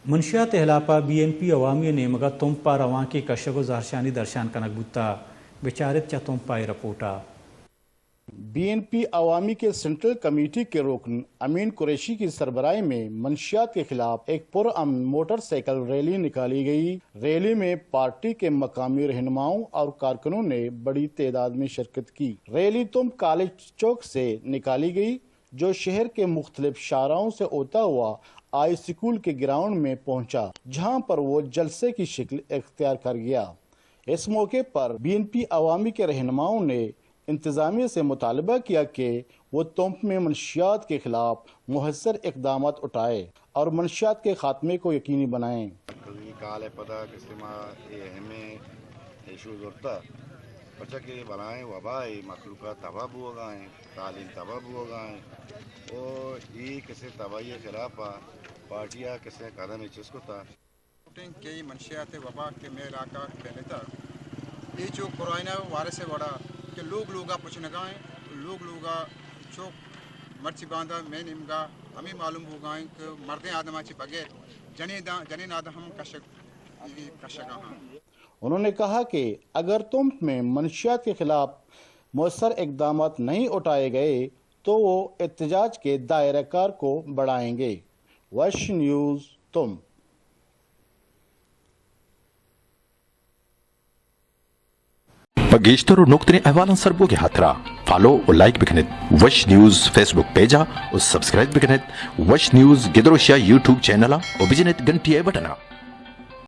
منشیات احلاپا BNP عوامی نیمگا تمپا روان کی کشگو زہرشانی درشان کنک بوتا بیچارت چا تمپائی رپورٹا BNP عوامی کے سینٹرل کمیٹی کے رکن امین قریشی کی سربراہی میں منشیات کے خلاف ایک پرامن موٹر سائیکل ریلی نکالی گئی۔ ریلی میں پارٹی کے مقامی رہنماؤں اور کارکنوں نے بڑی تعداد میں شرکت کی۔ ریلی کالج چوک سے نکالی گئی جو شہر کے مختلف شاہراہوں سے ہوتا ہوا آئی سکول کے گراؤنڈ میں پہنچا، جہاں پر وہ جلسے کی شکل اختیار کر گیا۔ اس موقع پر BNP عوامی کے رہنماؤں نے انتظامیہ سے مطالبہ کیا کہ وہ تمپ میں منشیات کے خلاف مؤثر اقدامات اٹھائے اور منشیات کے خاتمے کو یقینی بنائیں۔ بچہ کے بنائیں وبائیں مخلوقات تباہ ہو گئے، تعلیم تباہ ہو گئے اور یہ کسی تباہی کے خلاف پارٹیاں کسی قدم چیز کو تھا کہ منشیات وبا کے میں علاقہ پہلے تھا یہ جو کورونا وائرس سے بڑا کہ لوگا پوچھ نگائیں لوگا چوک مرچی باندھا میں نمگا ہمیں معلوم ہو گئے کہ مردیں آدم آچی بغیر جنین آدم ہم کشگاں ہاں۔ انہوں نے کہا کہ اگر تمپ میں منشیات کے خلاف مؤثر اقدامات نہیں اٹھائے گئے تو وہ احتجاج کے دائرہ کار کو بڑھائیں گے۔ وش نیوز تم گیشتر اور نقطۂ احوالن سربو کے ہاتھرا فالو اور لائک بکنت وش نیوز فیس بک پیجا اور سبسکرائب بکنت وش نیوز گدروشیا یوٹیوب چینل اور بجنت گھنٹی بٹنا